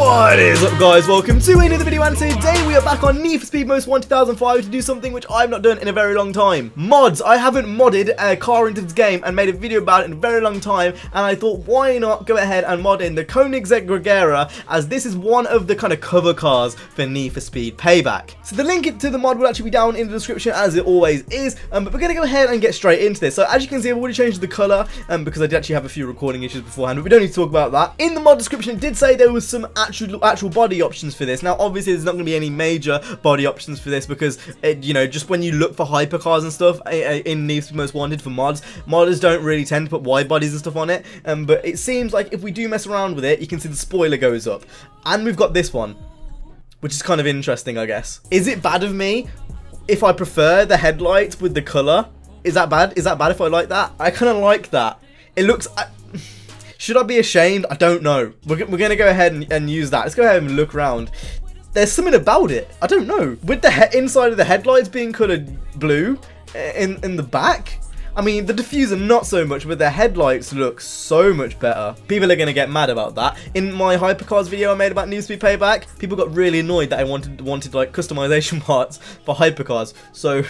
What is up, guys? Welcome to another video, and today we are back on Need for Speed Most Wanted 2005 to do something which I've not done in a very long time. Mods. I haven't modded a car into this game and made a video about it in a very long time, and I thought, why not go ahead and mod in the Koenigsegg REGERA, as this is one of the kind of cover cars for Need for Speed Payback. So the link to the mod will actually be down in the description, as it always is, but we're going to go ahead and get straight into this. So as you can see, I've already changed the colour, because I did actually have a few recording issues beforehand, but we don't need to talk about that. In the mod description, it did say there was some actual body options for this. Now obviously there's not going to be any major body options for this, because you know, just when you look for hypercars and stuff in Need for Speed Most Wanted for mods, modders don't really tend to put wide bodies and stuff on it, but it seems like if we do mess around with it, you can see the spoiler goes up, and we've got this one, which is kind of interesting, I guess. Is it bad of me if I prefer the headlights with the colour? Is that bad? Is that bad if I like that? I kind of like that. It looks... should I be ashamed? I don't know. We're going to go ahead and use that. Let's go ahead and look around. There's something about it. I don't know. With the inside of the headlights being coloured blue in the back. I mean, the diffuser not so much, but the headlights look so much better. People are going to get mad about that. In my hypercars video I made about Need for Speed Payback, people got really annoyed that I wanted like customization parts for hypercars. So...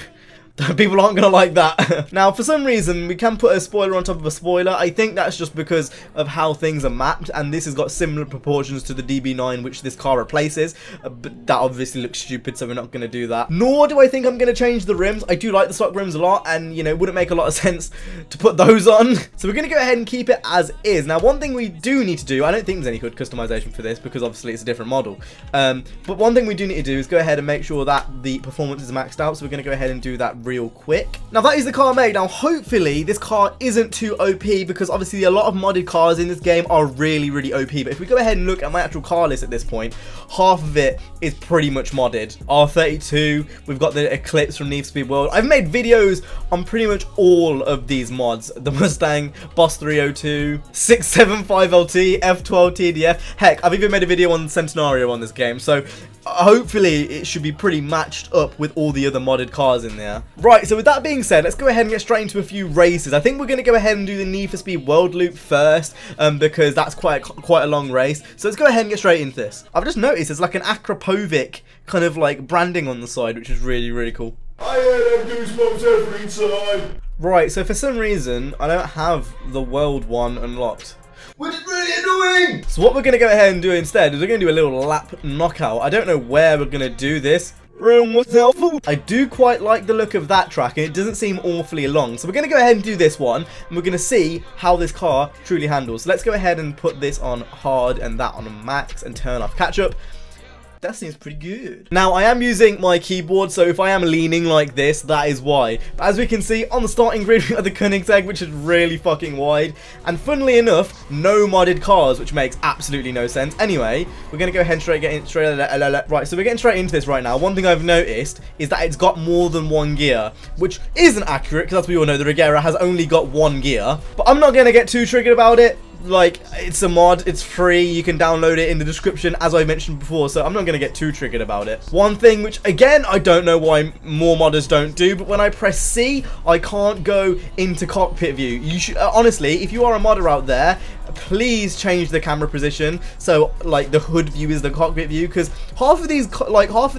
people aren't going to like that. Now, for some reason, we can put a spoiler on top of a spoiler. I think that's just because of how things are mapped, and this has got similar proportions to the DB9, which this car replaces, but that obviously looks stupid, so we're not going to do that. Nor do I think I'm going to change the rims. I do like the stock rims a lot, and, you know, it wouldn't make a lot of sense to put those on. So we're going to go ahead and keep it as is. Now, one thing we do need to do, I don't think there's any good customization for this, because obviously it's a different model, but one thing we do need to do is go ahead and make sure that the performance is maxed out, so we're going to go ahead and do that real quick. Now that is the car made. Now hopefully this car isn't too OP, because obviously a lot of modded cars in this game are really OP, but if we go ahead and look at my actual car list at this point, half of it is pretty much modded. R32, we've got the Eclipse from Need for Speed World. I've made videos on pretty much all of these mods. The Mustang, Boss 302, 675LT, F12 TDF. Heck, I've even made a video on Centenario on this game, so hopefully it should be pretty matched up with all the other modded cars in there. Right, so with that being said, let's go ahead and get straight into a few races. I think we're going to go ahead and do the Need for Speed World Loop first, because that's quite a long race. So let's go ahead and get straight into this. I've just noticed there's like an Akrapovic kind of like branding on the side, which is really cool. I had goosebumps every time. Right, so for some reason, I don't have the world one unlocked, which is really annoying! So what we're going to go ahead and do instead is we're going to do a little lap knockout. I don't know where we're going to do this. I do quite like the look of that track, and it doesn't seem awfully long. So we're going to go ahead and do this one, and we're going to see how this car truly handles. So let's go ahead and put this on hard and that on max and turn off catch up. That seems pretty good. Now, I am using my keyboard, so if I am leaning like this, that is why. But as we can see, on the starting grid, we have the Koenigsegg, which is really fucking wide. And funnily enough, no modded cars, which makes absolutely no sense. Anyway, we're going to go ahead and right, so we're getting straight into this right now. One thing I've noticed is that it's got more than one gear, which isn't accurate, because as we all know, the REGERA has only got one gear. But I'm not going to get too triggered about it. Like, it's a mod, it's free, you can download it in the description, as I mentioned before, so I'm not going to get too triggered about it. One thing which, again, I don't know why more modders don't do, but when I press C, I can't go into cockpit view. You should, honestly, if you are a modder out there, please change the camera position so, like, the hood view is the cockpit view, because half of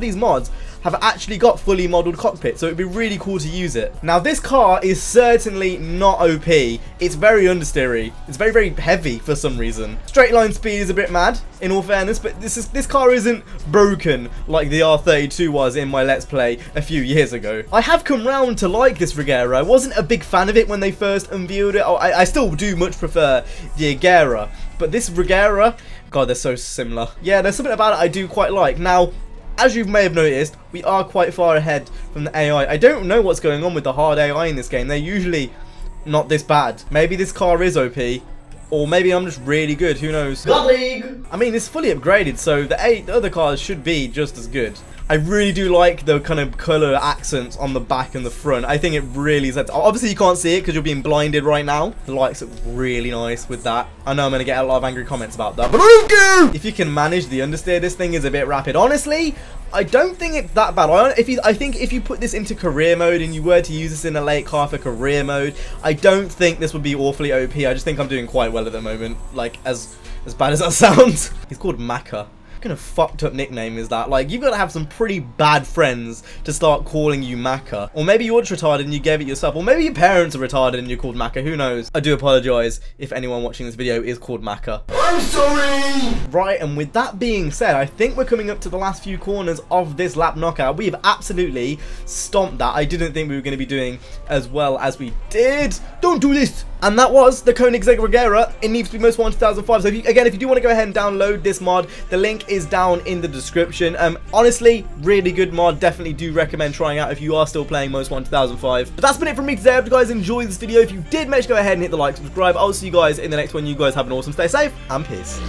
these mods have actually got fully modeled cockpit, so it'd be really cool to use it. Now this car is certainly not OP. It's very understeery. It's very heavy for some reason. Straight line speed is a bit mad, in all fairness, but this car isn't broken like the R32 was in my Let's Play a few years ago. I have come round to like this REGERA. I wasn't a big fan of it when they first unveiled it. I still do much prefer the REGERA, but this REGERA, God, they're so similar. Yeah, there's something about it I do quite like. Now, as you may have noticed, we are quite far ahead from the AI. I don't know what's going on with the hard AI in this game. They're usually not this bad. Maybe this car is OP, or maybe I'm just really good. Who knows? God League! I mean, it's fully upgraded, so the other cars should be just as good. I really do like the kind of colour accents on the back and the front. I think it really sets. Obviously, you can't see it because you're being blinded right now. The lights look really nice with that. I know I'm going to get a lot of angry comments about that, but I don't care! If you can manage the understeer, this thing is a bit rapid. Honestly, I don't think it's that bad. I think if you put this into career mode and you were to use this in a late car for career mode, I don't think this would be awfully OP. I just think I'm doing quite well at the moment. Like, as bad as that sounds. He's called Macca. What kind of fucked up nickname is that? Like, you've got to have some pretty bad friends to start calling you Macca. Or maybe you're just retarded and you gave it yourself. Or maybe your parents are retarded and you're called Macca. Who knows? I do apologise if anyone watching this video is called Macca. I'm sorry! Right, and with that being said, I think we're coming up to the last few corners of this lap knockout. We have absolutely stomped that. I didn't think we were going to be doing as well as we did. Don't do this! And that was the Koenigsegg Regera in Need for Speed Most Wanted 2005. So if you do want to go ahead and download this mod, the link is down in the description. Honestly, really good mod. Definitely do recommend trying out if you are still playing Most Wanted 2005. But that's been it from me today. I hope you guys enjoyed this video. If you did, make sure to go ahead and hit the like, subscribe. I'll see you guys in the next one. You guys have an awesome, stay safe, and peace.